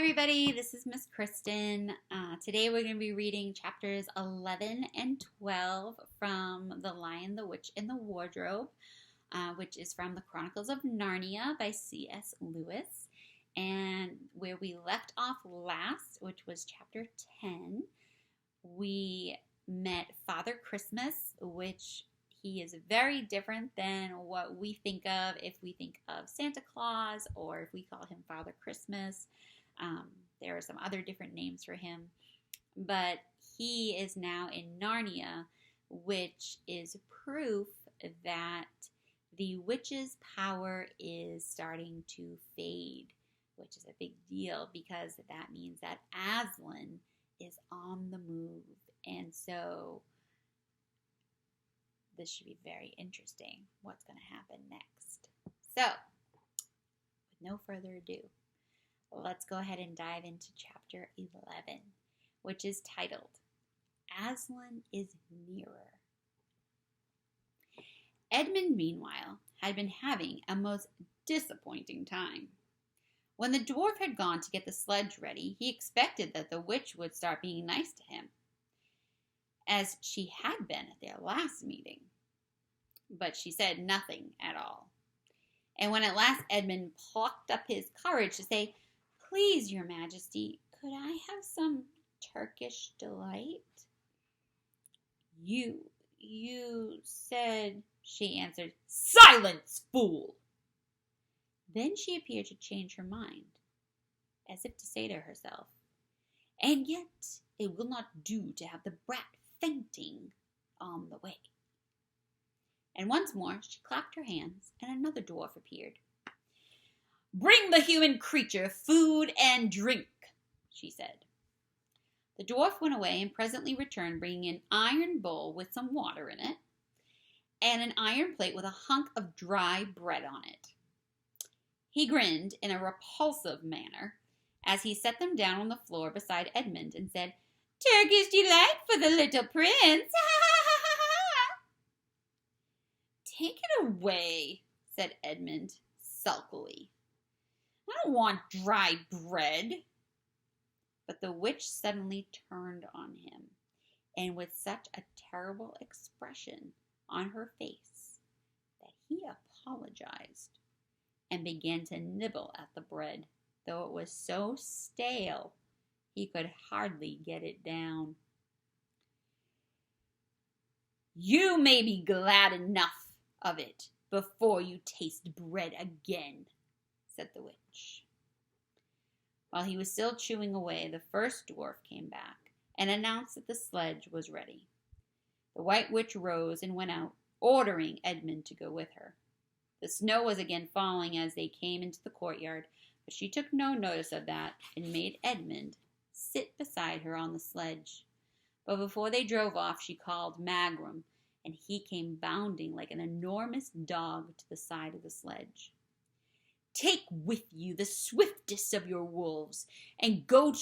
everybody, this is Miss Kristen. Today we're going to be reading chapters 11 and 12 from The Lion, the Witch, and the Wardrobe, which is from the Chronicles of Narnia by C.S.Lewis. And where we left off last, which was chapter 10, we met Father Christmas, which he is very different than what we think of if we think of Santa Claus or if we call him Father Christmas. There are some other different names for him, but he is now in Narnia, which is proof that the witch's power is starting to fade, which is a big deal because that means that Aslan is on the move. And so this should be very interesting, what's going to happen next. So, with no further ado, let's go ahead and dive into chapter 11, which is titled, Aslan is Nearer. Edmund, meanwhile, had been having a most disappointing time. When the dwarf had gone to get the sledge ready, he expected that the witch would start being nice to him, as she had been at their last meeting. But she said nothing at all. And when at last Edmund plucked up his courage to say, "Please, your majesty, could I have some Turkish delight?" You said, she answered, "Silence, fool!" Then she appeared to change her mind, as if to say to herself, "And yet it will not do to have the brat fainting on the way." And once more she clapped her hands, and another dwarf appeared. "Bring the human creature food and drink," she said. The dwarf went away and presently returned, bringing an iron bowl with some water in it, and an iron plate with a hunk of dry bread on it. He grinned in a repulsive manner as he set them down on the floor beside Edmund and said, "Turkish delight for the little prince! "Take it away," said Edmund sulkily. "I don't want dry bread." But the witch suddenly turned on him, and with such a terrible expression on her face that he apologized and began to nibble at the bread, though it was so stale he could hardly get it down. "You may be glad enough of it before you taste bread again," said the witch. While he was still chewing away, the first dwarf came back and announced that the sledge was ready. The white witch rose and went out, ordering Edmund to go with her. The snow was again falling as they came into the courtyard, but she took no notice of that and made Edmund sit beside her on the sledge. But before they drove off, she called Magram, and he came bounding like an enormous dog to the side of the sledge. "Take with you the swiftest of your wolves, and go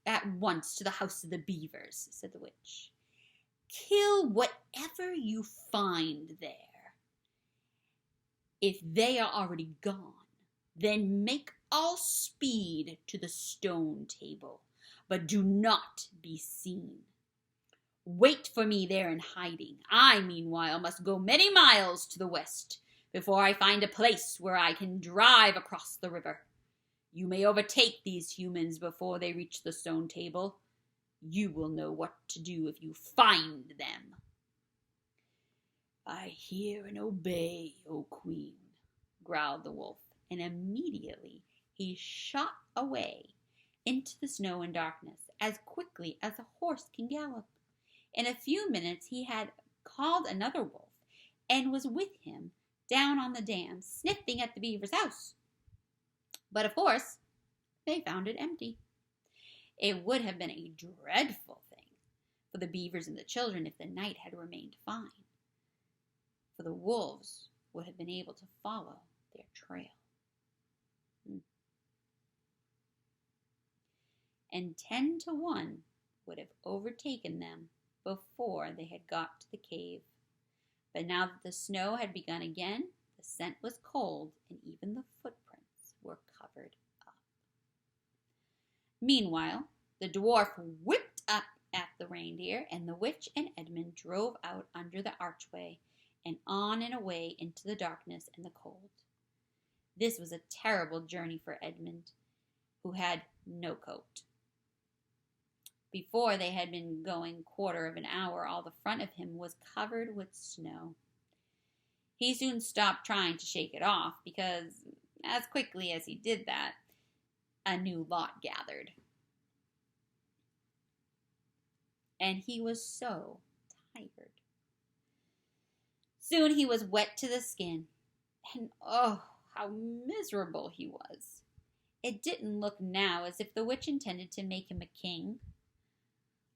at once to the house of the beavers," said the witch. "Kill whatever you find there. If they are already gone, then make all speed to the stone table, but do not be seen. Wait for me there in hiding. I, meanwhile, must go many miles to the west before I find a place where I can drive across the river. You may overtake these humans before they reach the stone table. You will know what to do if you find them." "I hear and obey, O queen," growled the wolf, and immediately he shot away into the snow and darkness as quickly as a horse can gallop. In a few minutes he had called another wolf and was with him down on the dam, sniffing at the beaver's house. But of course, they found it empty. It would have been a dreadful thing for the beavers and the children if the night had remained fine, for the wolves would have been able to follow their trail. And 10 to 1 would have overtaken them before they had got to the cave. But now that the snow had begun again, the scent was cold, and even the footprints were covered up. Meanwhile, the dwarf whipped up at the reindeer, and the witch and Edmund drove out under the archway and on and away into the darkness and the cold. This was a terrible journey for Edmund, who had no coat. Before they had been going quarter of an hour, all the front of him was covered with snow. He soon stopped trying to shake it off, because as quickly as he did that, a new lot gathered. And he was so tired. Soon he was wet to the skin, and oh, how miserable he was. It didn't look now as if the witch intended to make him a king.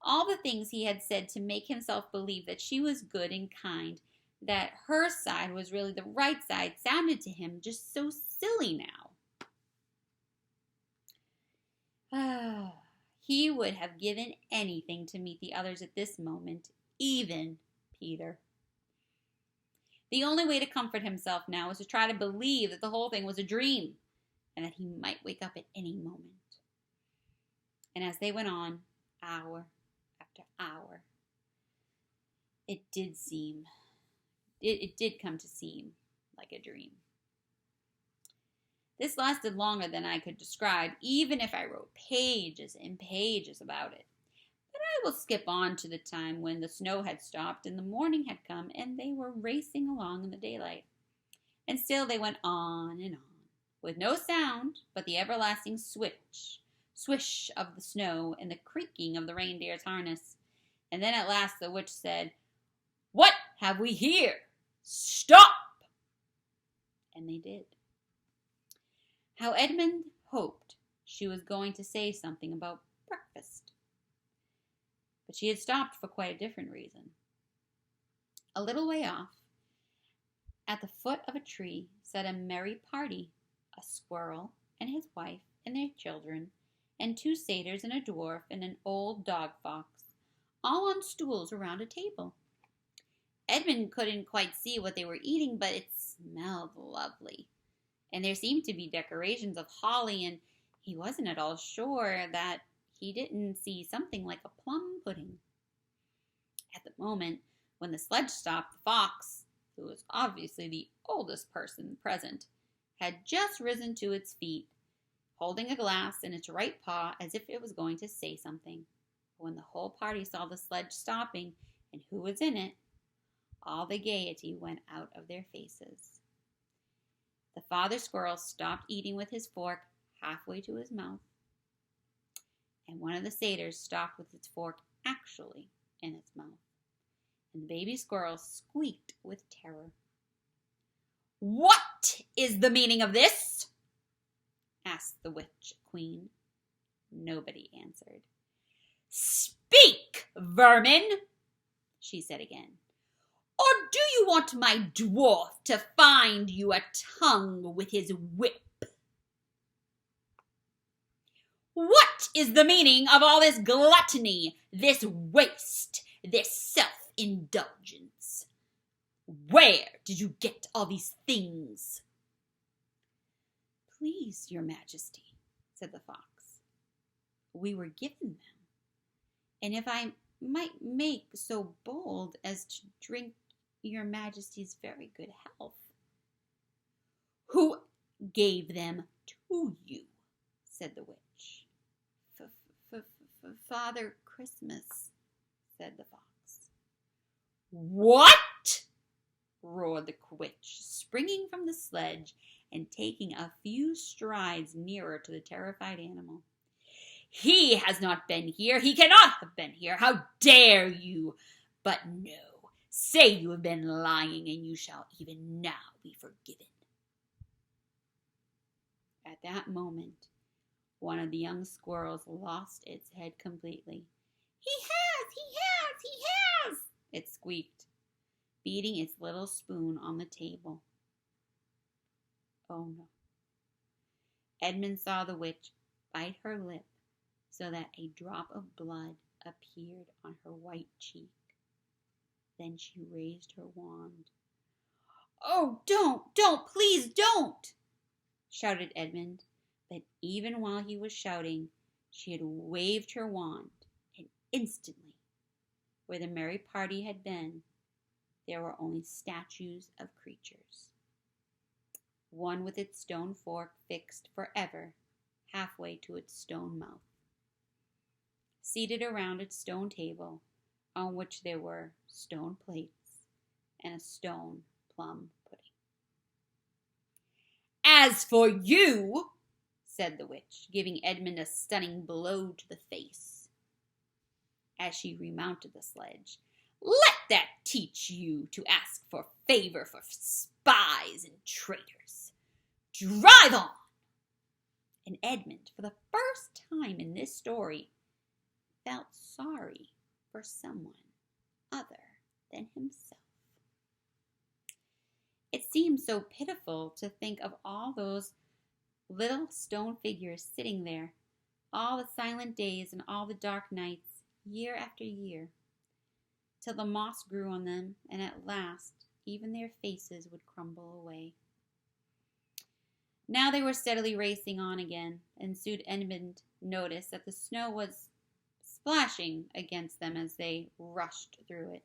All the things he had said to make himself believe that she was good and kind, that her side was really the right side, sounded to him just so silly now. He would have given anything to meet the others at this moment, even Peter. The only way to comfort himself now was to try to believe that the whole thing was a dream, and that he might wake up at any moment. And as they went on, hour after hour, it did come to seem like a dream. This lasted longer than I could describe, even if I wrote pages and pages about it. But I will skip on to the time when the snow had stopped and the morning had come and they were racing along in the daylight. And still they went on and on, with no sound but the everlasting swish of the snow and the creaking of the reindeer's harness. And then at last the witch said, "What have we here? Stop!" And they did. How Edmund hoped she was going to say something about breakfast. But she had stopped for quite a different reason. A little way off, at the foot of a tree, sat a merry party, a squirrel and his wife and their children, and 2 satyrs and a dwarf and an old dog fox, all on stools around a table. Edmund couldn't quite see what they were eating, but it smelled lovely. And there seemed to be decorations of holly, and he wasn't at all sure that he didn't see something like a plum pudding. At the moment when the sledge stopped, the fox, who was obviously the oldest person present, had just risen to its feet, holding a glass in its right paw as if it was going to say something. When the whole party saw the sledge stopping and who was in it, all the gaiety went out of their faces. The father squirrel stopped eating with his fork halfway to his mouth, and one of the satyrs stopped with its fork actually in its mouth, and the baby squirrel squeaked with terror. "What is the meaning of this?" asked the witch queen. Nobody answered. "Speak, vermin," she said again. "Or do you want my dwarf to find you a tongue with his whip? What is the meaning of all this gluttony, this waste, this self-indulgence? Where did you get all these things?" "Please, your majesty," said the fox, "we were given them, and if I might make so bold as to drink your majesty's very good health." "Who gave them to you?" said the witch. "Father Christmas," said the fox. "What?" roared the witch, springing from the sledge and taking a few strides nearer to the terrified animal. "He has not been here. He cannot have been here. How dare you? But no, say you have been lying, and you shall even now be forgiven." At that moment, one of the young squirrels lost its head completely. He has, it squeaked, beating its little spoon on the table. Oh no. Edmund saw the witch bite her lip so that a drop of blood appeared on her white cheek. Then she raised her wand. "Oh, don't, please don't!" shouted Edmund. But even while he was shouting, She had waved her wand, and instantly, where the merry party had been, there were only statues of creatures. One with its stone fork fixed forever halfway to its stone mouth, seated around its stone table, on which there were stone plates and a stone plum pudding. "As for you," said the witch, giving Edmund a stunning blow to the face, as she remounted the sledge, "let that teach you to ask for favor for spies and traitors. Drive on!" And Edmund, for the first time in this story, felt sorry for someone other than himself. It seemed so pitiful to think of all those little stone figures sitting there, all the silent days and all the dark nights, year after year, till the moss grew on them, and at last even their faces would crumble away. Now they were steadily racing on again, and soon Edmund noticed that the snow was splashing against them as they rushed through it.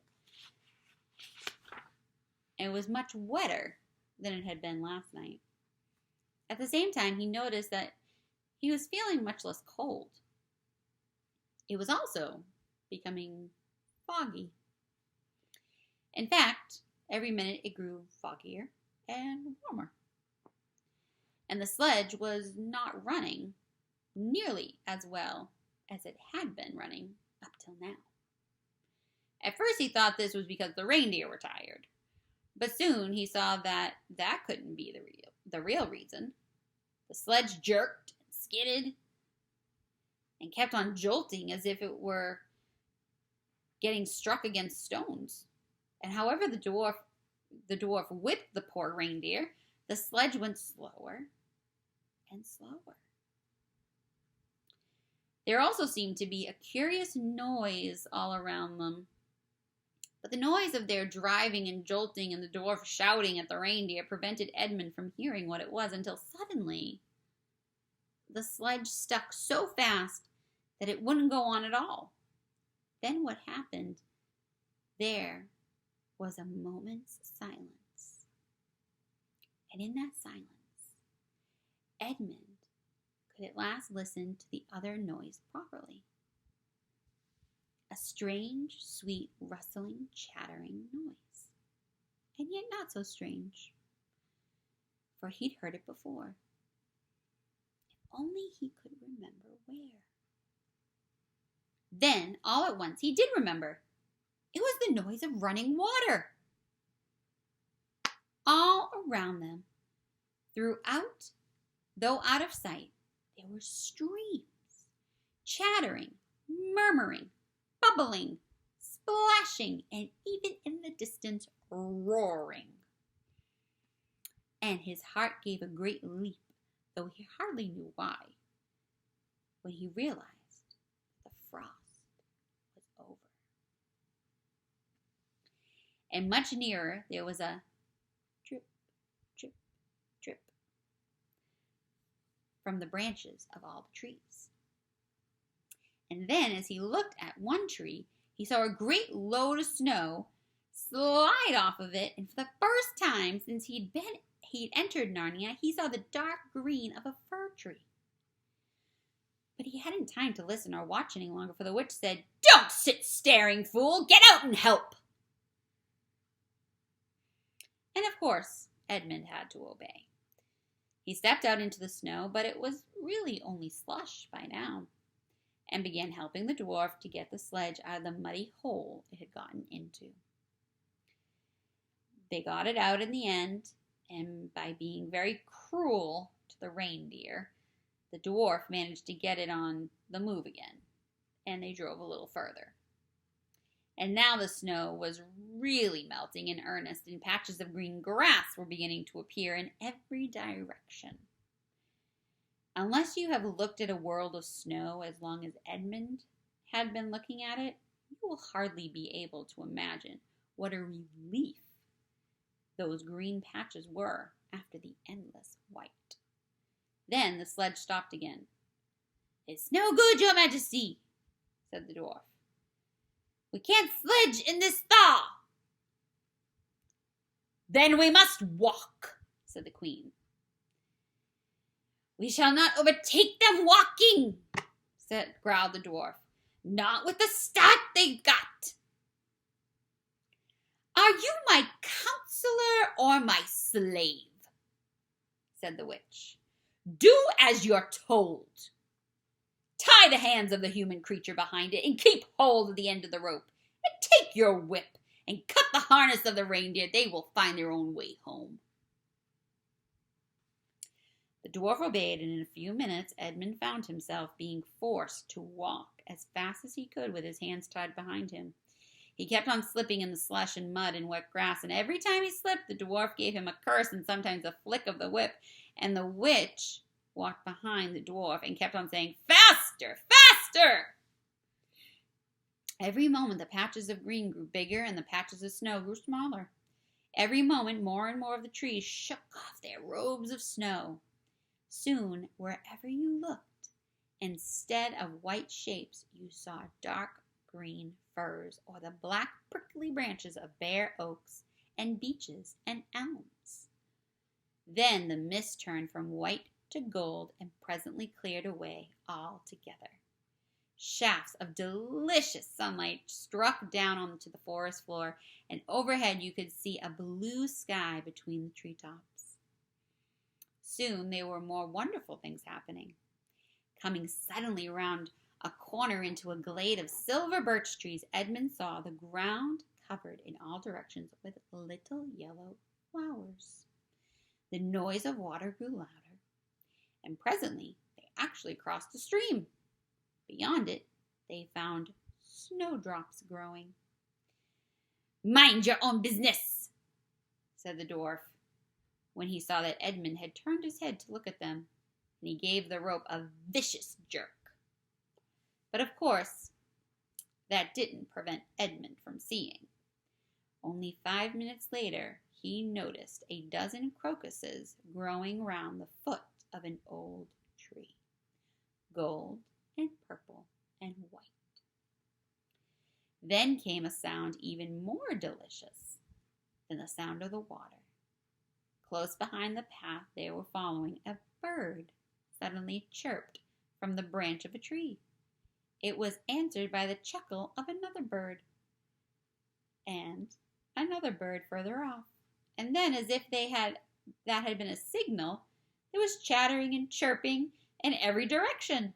It was much wetter than it had been last night. At the same time, he noticed that he was feeling much less cold. It was also becoming foggy. In fact, every minute it grew foggier and warmer. And the sledge was not running nearly as well as it had been running up till now. At first he thought this was because the reindeer were tired, but soon he saw that that couldn't be the real reason. The sledge jerked and skidded and kept on jolting as if it were getting struck against stones. And however the dwarf whipped the poor reindeer, the sledge went slower and slower. There also seemed to be a curious noise all around them. But the noise of their driving and jolting and the dwarf shouting at the reindeer prevented Edmund from hearing what it was until suddenly the sledge stuck so fast that it wouldn't go on at all. Then what happened? There was a moment's silence. And in that silence, Edmund could at last listen to the other noise properly. A strange, sweet, rustling, chattering noise. And yet not so strange, for he'd heard it before. If only he could remember where. Then, all at once, he did remember. It was the noise of running water. All around them, throughout, though out of sight, there were streams, chattering, murmuring, bubbling, splashing, and even in the distance, roaring. And his heart gave a great leap, though he hardly knew why, when he realized the frost was over. And much nearer, there was a drip, drip, drip from the branches of all the trees. And then, as he looked at one tree, he saw a great load of snow slide off of it, and for the first time since he'd entered Narnia, he saw the dark green of a fir tree. But he hadn't time to listen or watch any longer, for the witch said, "Don't sit staring, fool! Get out and help!" And of course, Edmund had to obey. He stepped out into the snow, but it was really only slush by now, and began helping the dwarf to get the sledge out of the muddy hole it had gotten into. They got it out in the end, and by being very cruel to the reindeer, the dwarf managed to get it on the move again, and they drove a little further. And now the snow was really melting in earnest, and patches of green grass were beginning to appear in every direction. Unless you have looked at a world of snow as long as Edmund had been looking at it, you will hardly be able to imagine what a relief those green patches were after the endless white. Then the sledge stopped again. "It's no good, your majesty," said the dwarf. "We can't sledge in this thaw." "Then we must walk," said the queen. "We shall not overtake them walking," growled the dwarf. "Not with the start they've got." "Are you my counselor or my slave?" said the witch. "Do as you're told. Tie the hands of the human creature behind it and keep hold of the end of the rope. And take your whip and cut the harness of the reindeer. They will find their own way home." The dwarf obeyed, and in a few minutes Edmund found himself being forced to walk as fast as he could with his hands tied behind him. He kept on slipping in the slush and mud and wet grass, and every time he slipped, the dwarf gave him a curse and sometimes a flick of the whip, and the witch walked behind the dwarf and kept on saying, "Faster, faster!" Every moment the patches of green grew bigger and the patches of snow grew smaller. Every moment more and more of the trees shook off their robes of snow. Soon, wherever you looked, instead of white shapes, you saw dark green firs or the black prickly branches of bare oaks and beeches and elms. Then the mist turned from white to gold and presently cleared away altogether. Shafts of delicious sunlight struck down onto the forest floor, and overhead you could see a blue sky between the treetops. Soon there were more wonderful things happening. Coming suddenly around a corner into a glade of silver birch trees, Edmund saw the ground covered in all directions with little yellow flowers. The noise of water grew louder, and presently they actually crossed a stream. Beyond it, they found snowdrops growing. "Mind your own business," said the dwarf, when he saw that Edmund had turned his head to look at them, and he gave the rope a vicious jerk. But of course, that didn't prevent Edmund from seeing. Only 5 minutes later, he noticed a dozen crocuses growing round the foot of an old tree, gold and purple and white. Then came a sound even more delicious than the sound of the water. Close behind the path they were following, a bird suddenly chirped from the branch of a tree. It was answered by the chuckle of another bird, and another bird further off. And then, as if that had been a signal, there was chattering and chirping in every direction.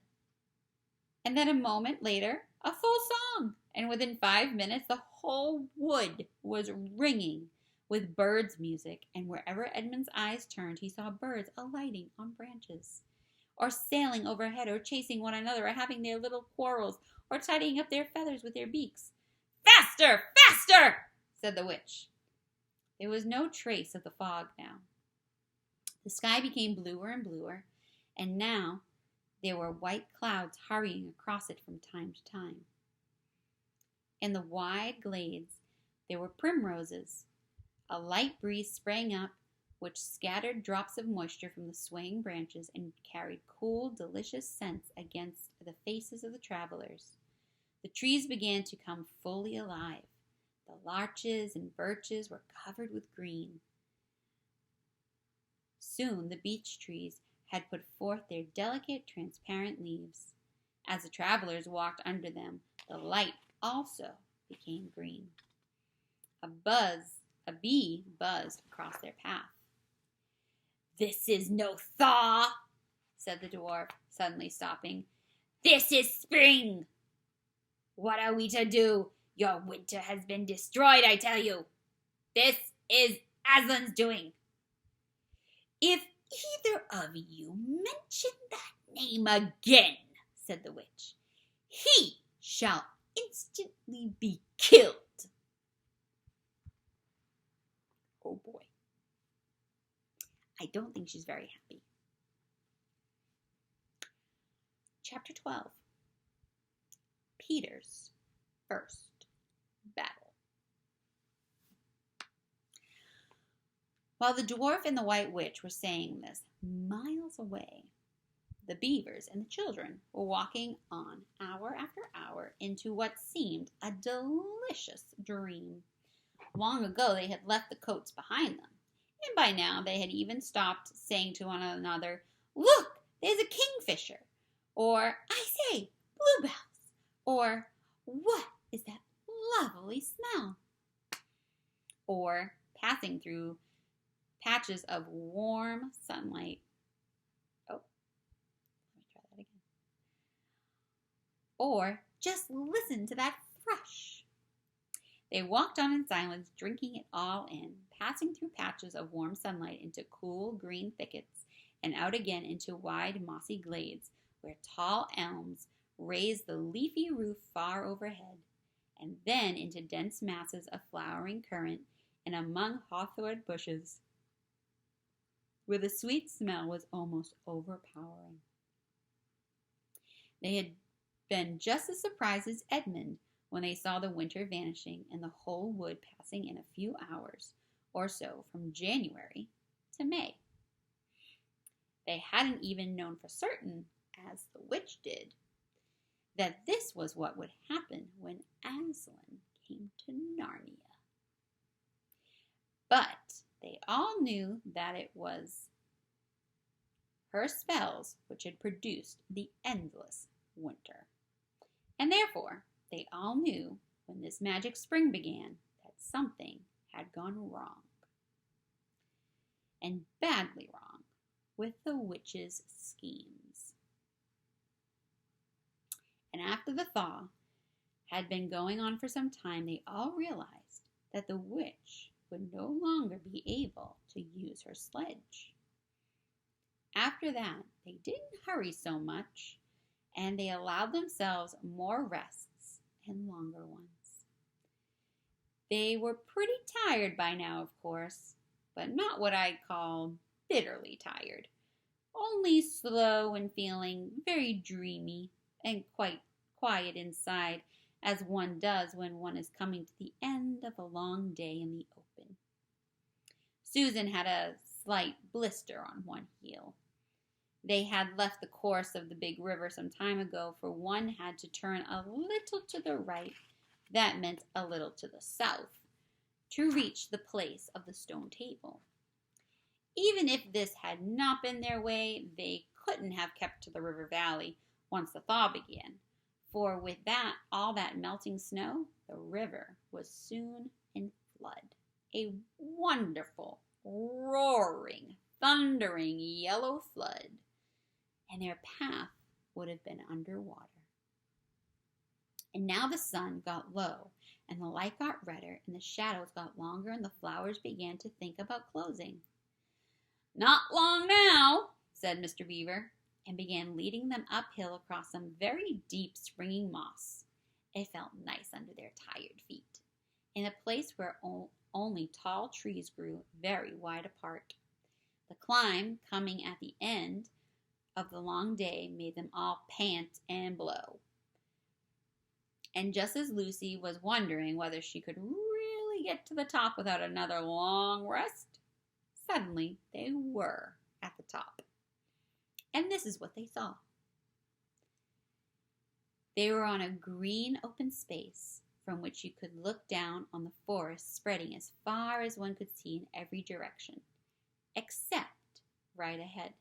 And then a moment later, a full song, and within 5 minutes the whole wood was ringing with birds' music, and wherever Edmund's eyes turned, he saw birds alighting on branches, or sailing overhead, or chasing one another, or having their little quarrels, or tidying up their feathers with their beaks. "Faster, faster!" said the witch. There was no trace of the fog now. The sky became bluer and bluer, and now there were white clouds hurrying across it from time to time. In the wide glades there were primroses. A light breeze sprang up, which scattered drops of moisture from the swaying branches and carried cool, delicious scents against the faces of the travelers. The trees began to come fully alive. The larches and birches were covered with green. Soon the beech trees had put forth their delicate, transparent leaves. As the travelers walked under them, the light also became green. A bee buzzed across their path. "This is no thaw," said the dwarf, suddenly stopping. "This is spring. What are we to do? Your winter has been destroyed, I tell you. This is Aslan's doing." "If either of you mention that name again," said the witch, "he shall instantly be killed." Oh boy. I don't think she's very happy. Chapter 12. Peter's first battle. While the dwarf and the white witch were saying this, miles away, The beavers and the children were walking on hour after hour into what seemed a delicious dream. Long ago they had left the coats behind them, and by now they had even stopped saying to one another, "Look, there's a kingfisher," or "I say, bluebells," or "What is that lovely smell?" or passing through patches of warm sunlight. Oh, let me try that again. Or just listen to that thrush. They walked on in silence, drinking it all in, passing through patches of warm sunlight into cool green thickets and out again into wide mossy glades where tall elms raised the leafy roof far overhead, and then into dense masses of flowering currant and among hawthorn bushes where the sweet smell was almost overpowering. They had been just as surprised as Edmund when they saw the winter vanishing and the whole wood passing in a few hours or so from January to May. They hadn't even known for certain, as the witch did, that this was what would happen when Aslan came to Narnia. But they all knew that it was her spells which had produced the endless winter. And therefore, they all knew when this magic spring began that something had gone wrong. And badly wrong with the witch's schemes. And after the thaw had been going on for some time, they all realized that the witch would no longer be able to use her sledge. After that, they didn't hurry so much, and they allowed themselves more rests and longer ones. They were pretty tired by now, of course, but not what I'd call bitterly tired, only slow and feeling very dreamy and quite quiet inside, as one does when one is coming to the end of a long day in the open. Susan had a slight blister on one heel. They had left the course of the big river some time ago, for one had to turn a little to the right, that meant a little to the south, to reach the place of the stone table. Even if this had not been their way, they couldn't have kept to the river valley once the thaw began, for with that, all that melting snow, the river was soon in flood. A wonderful, roaring, thundering yellow flood, and their path would have been underwater. And now the sun got low, and the light got redder, and the shadows got longer, and the flowers began to think about closing. "Not long now," said Mr. Beaver, and began leading them uphill across some very deep springing moss. It felt nice under their tired feet, in a place where only tall trees grew very wide apart. The climb, coming at the end of the long day, made them all pant and blow. And just as Lucy was wondering whether she could really get to the top without another long rest, suddenly they were at the top. And this is what they saw. They were on a green open space from which you could look down on the forest spreading as far as one could see in every direction, except right ahead.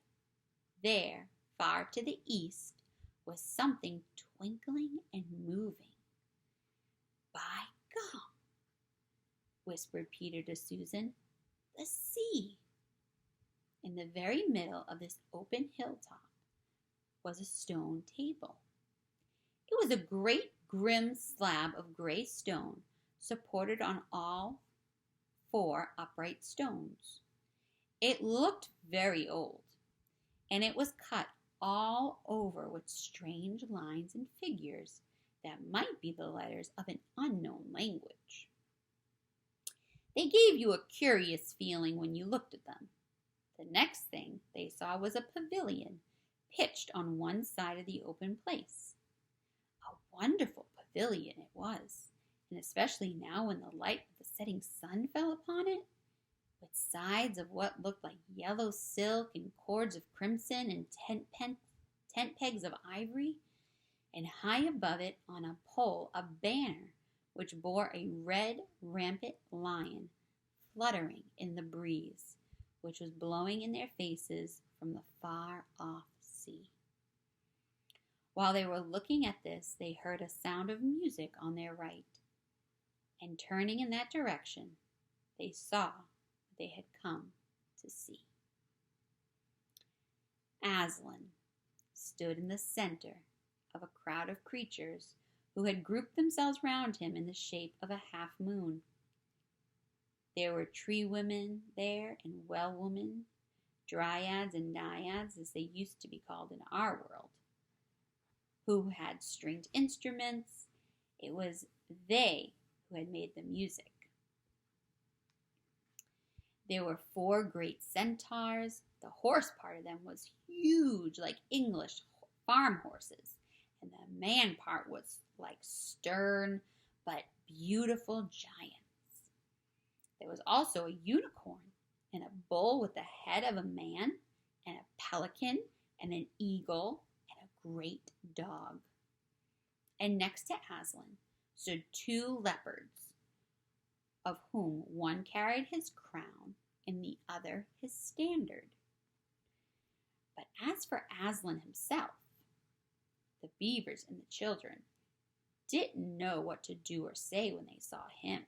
There, far to the east, was something twinkling and moving. "By gum," whispered Peter to Susan, "the sea." In the very middle of this open hilltop was a stone table. It was a great grim slab of gray stone supported on all four upright stones. It looked very old, and it was cut all over with strange lines and figures that might be the letters of an unknown language. They gave you a curious feeling when you looked at them. The next thing they saw was a pavilion pitched on one side of the open place. A wonderful pavilion it was, and especially now when the light of the setting sun fell upon it, with sides of what looked like yellow silk and cords of crimson and tent pegs of ivory, and high above it on a pole a banner which bore a red rampant lion fluttering in the breeze, which was blowing in their faces from the far-off sea. While they were looking at this, they heard a sound of music on their right, and turning in that direction, they saw what they had come to see. Aslan stood in the center of a crowd of creatures who had grouped themselves round him in the shape of a half-moon. There were tree women there and well women, dryads and naiads as they used to be called in our world, who had stringed instruments. It was they who had made the music. There were 4 great centaurs. The horse part of them was huge, like English farm horses, and the man part was like stern but beautiful giants. There was also a unicorn and a bull with the head of a man and a pelican and an eagle and a great dog. And next to Aslan stood 2 leopards, of whom one carried his crown and the other his standard. But as for Aslan himself, the beavers and the children didn't know what to do or say when they saw him.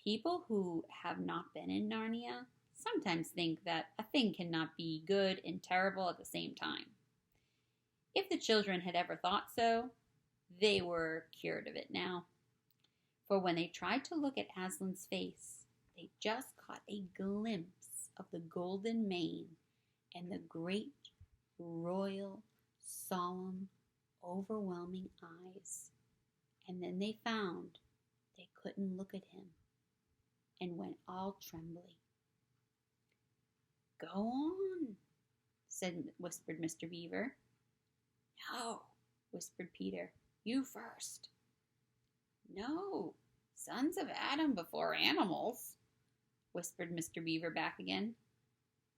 People who have not been in Narnia sometimes think that a thing cannot be good and terrible at the same time. If the children had ever thought so, they were cured of it now. For when they tried to look at Aslan's face, they just caught a glimpse of the golden mane and the great, royal, solemn, overwhelming eyes. And then they found they couldn't look at him and went all trembly. "Go on," whispered Mr. Beaver. "No," whispered Peter. "You first." "No, sons of Adam before animals," whispered Mr. Beaver back again.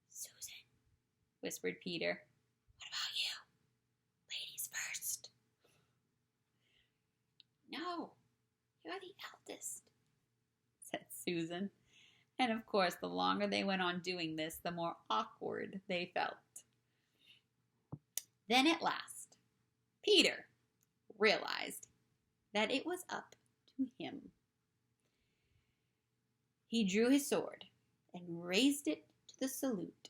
"Susan," whispered Peter. "What about you? Ladies first." "No, you're the eldest," said Susan. And of course, the longer they went on doing this, the more awkward they felt. Then at last, Peter realized that it was up to him. He drew his sword and raised it to the salute,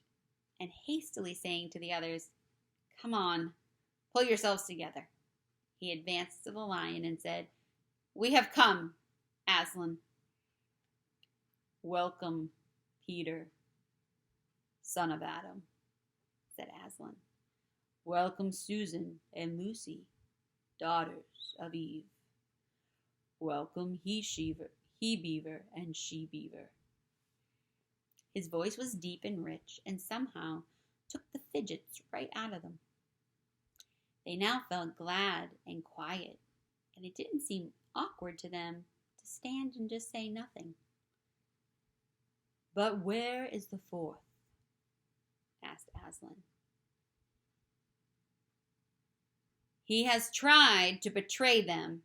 and hastily saying to the others, "Come on, pull yourselves together," he advanced to the lion and said, "We have come, Aslan." "Welcome, Peter, son of Adam," said Aslan. "Welcome, Susan and Lucy, daughters of Eve. Welcome, he-beaver and she-beaver." His voice was deep and rich, and somehow took the fidgets right out of them. They now felt glad and quiet, and it didn't seem awkward to them to stand and just say nothing. "But where is the 4th?" asked Aslan. "He has tried to betray them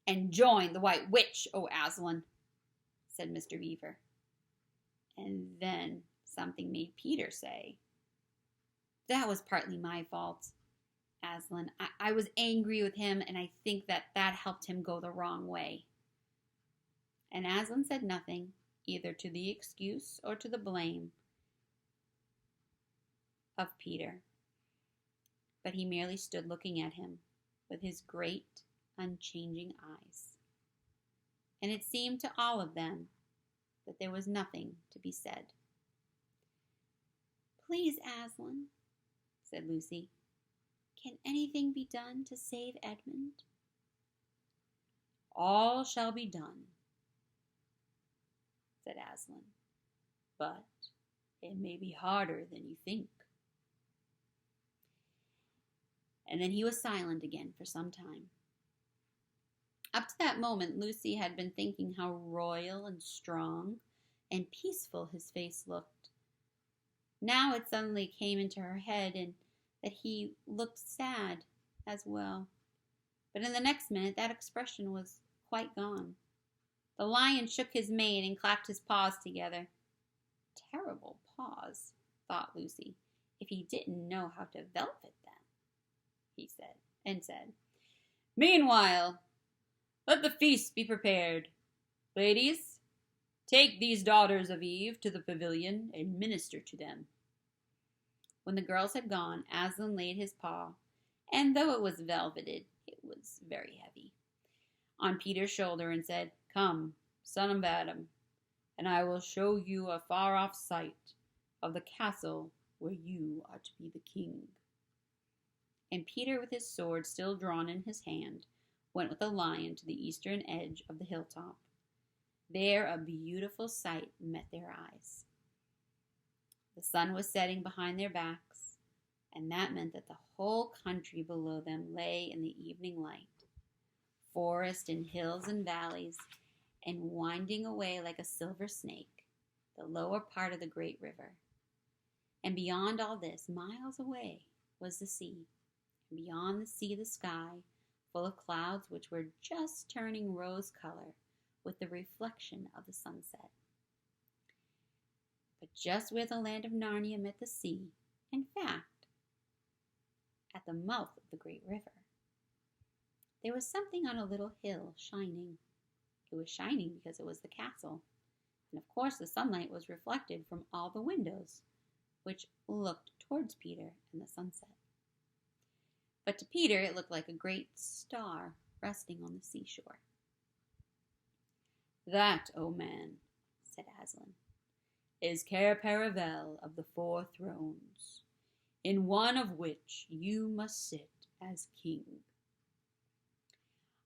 and join the White Witch, O Aslan," said Mr. Beaver. And then something made Peter say, "That was partly my fault, Aslan. I was angry with him, and I think that helped him go the wrong way." And Aslan said nothing, either to the excuse or to the blame of Peter, but he merely stood looking at him with his great, unchanging eyes. And it seemed to all of them that there was nothing to be said. "Please, Aslan," said Lucy, "can anything be done to save Edmund?" "All shall be done," said Aslan, "but it may be harder than you think." And then he was silent again for some time. Up to that moment, Lucy had been thinking how royal and strong and peaceful his face looked. Now it suddenly came into her head that he looked sad as well. But in the next minute that expression was quite gone. The lion shook his mane and clapped his paws together. Terrible paws, thought Lucy, if he didn't know how to velvet them, he said, Meanwhile, let the feast be prepared. Ladies, take these daughters of Eve to the pavilion and minister to them. When the girls had gone, Aslan laid his paw, and though it was velveted, it was very heavy, on Peter's shoulder and said, Come, son of Adam, and I will show you a far-off sight of the castle where you are to be the king. And Peter, with his sword still drawn in his hand, went with the lion to the eastern edge of the hilltop. There a beautiful sight met their eyes. The sun was setting behind their backs, and that meant that the whole country below them lay in the evening light. Forest and hills and valleys, and winding away like a silver snake, the lower part of the great river. And beyond all this, miles away, was the sea, and beyond the sea the sky, full of clouds which were just turning rose color with the reflection of the sunset. But just where the land of Narnia met the sea, in fact, at the mouth of the great river, there was something on a little hill shining. It was shining because it was the castle, and of course the sunlight was reflected from all the windows, which looked towards Peter and the sunset. But to Peter it looked like a great star resting on the seashore. That, O man, said Aslan, is Cair Paravel of the 4 thrones, in one of which you must sit as king.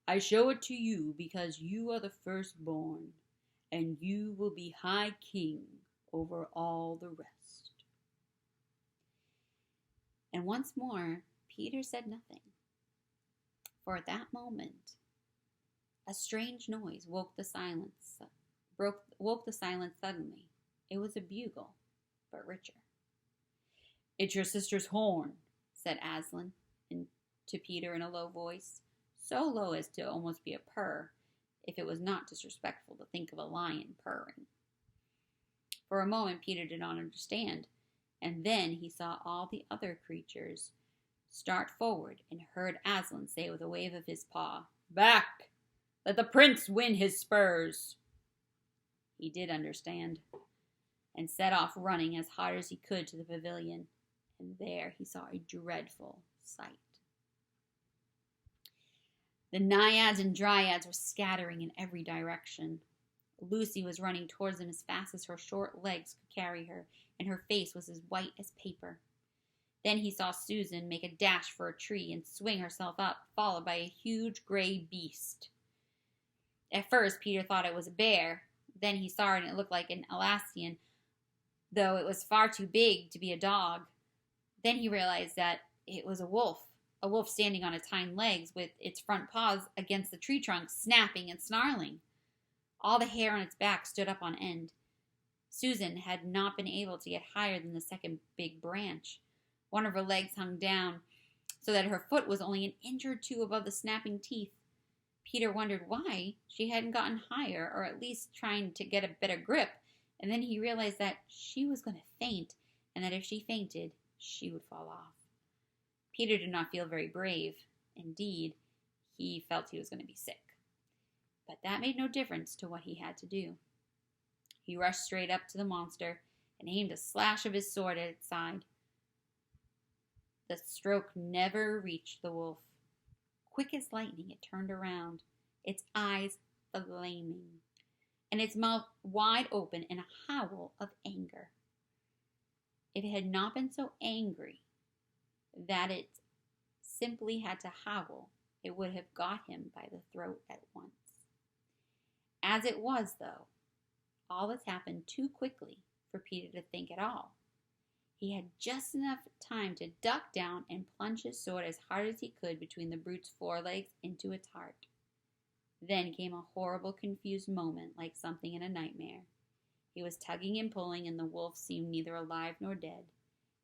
I show it to you because you are the firstborn, and you will be high king over all the rest. And once more, Peter said nothing, for at that moment, a strange noise woke the silence suddenly. It was a bugle, but richer. It's your sister's horn, said Aslan to Peter in a low voice, so low as to almost be a purr, if it was not disrespectful to think of a lion purring. For a moment Peter did not understand, and then he saw all the other creatures start forward and heard Aslan say with a wave of his paw, Back! Let the prince win his spurs! He did understand, and set off running as hard as he could to the pavilion, and there he saw a dreadful sight. The naiads and dryads were scattering in every direction. Lucy was running towards them as fast as her short legs could carry her, and her face was as white as paper. Then he saw Susan make a dash for a tree and swing herself up, followed by a huge gray beast. At first, Peter thought it was a bear. Then he saw it and it looked like an Aslan, though it was far too big to be a dog. Then he realized that it was a wolf standing on its hind legs with its front paws against the tree trunk, snapping and snarling. All the hair on its back stood up on end. Susan had not been able to get higher than the second big branch. One of her legs hung down so that her foot was only an inch or two above the snapping teeth. Peter wondered why she hadn't gotten higher, or at least trying to get a better grip, and then he realized that she was going to faint, and that if she fainted, she would fall off. Peter did not feel very brave. Indeed, he felt he was going to be sick. But that made no difference to what he had to do. He rushed straight up to the monster and aimed a slash of his sword at its side. The stroke never reached the wolf. Quick as lightning, it turned around, its eyes flaming, and its mouth wide open in a howl of anger. If it had not been so angry that it simply had to howl, it would have got him by the throat at once. As it was, though, all this happened too quickly for Peter to think at all. He had just enough time to duck down and plunge his sword as hard as he could between the brute's forelegs into its heart. Then came a horrible, confused moment like something in a nightmare. He was tugging and pulling, and the wolf seemed neither alive nor dead.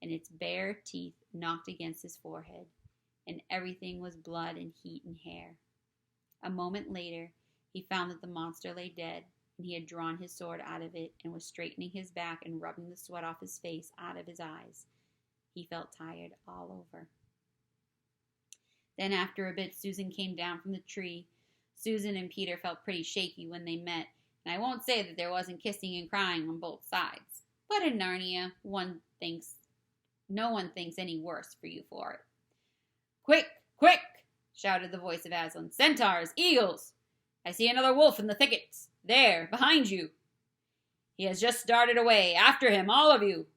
and its bare teeth knocked against his forehead, and everything was blood and heat and hair. A moment later, he found that the monster lay dead, and he had drawn his sword out of it and was straightening his back and rubbing the sweat off his face out of his eyes. He felt tired all over. Then after a bit, Susan came down from the tree. Susan and Peter felt pretty shaky when they met, and I won't say that there wasn't kissing and crying on both sides. But in Narnia, no one thinks any worse for you for it. "Quick, quick!" shouted the voice of Aslan. "Centaurs, eagles! I see another wolf in the thickets. There, behind you. He has just started away. After him, all of you.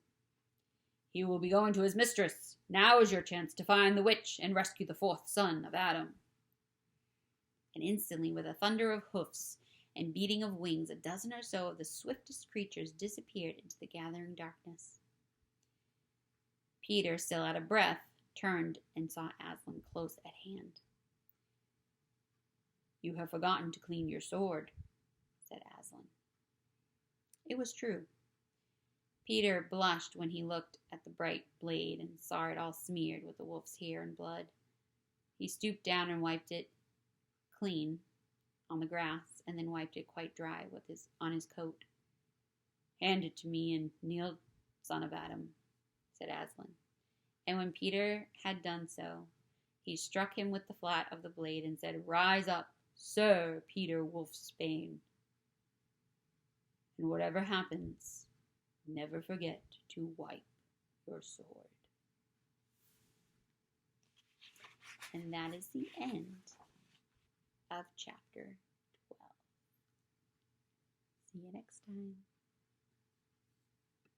He will be going to his mistress. Now is your chance to find the witch and rescue the fourth son of Adam." And instantly, with a thunder of hoofs and beating of wings, a dozen or so of the swiftest creatures disappeared into the gathering darkness. Peter, still out of breath, turned and saw Aslan close at hand. "You have forgotten to clean your sword," said Aslan. It was true. Peter blushed when he looked at the bright blade and saw it all smeared with the wolf's hair and blood. He stooped down and wiped it clean on the grass, and then wiped it quite dry on his coat. "Hand it to me and kneel, son of Adam," said Aslan. And when Peter had done so, he struck him with the flat of the blade and said, "Rise up, Sir Peter Wolfsbane. And whatever happens, never forget to wipe your sword." And that is the end of chapter 12. See you next time.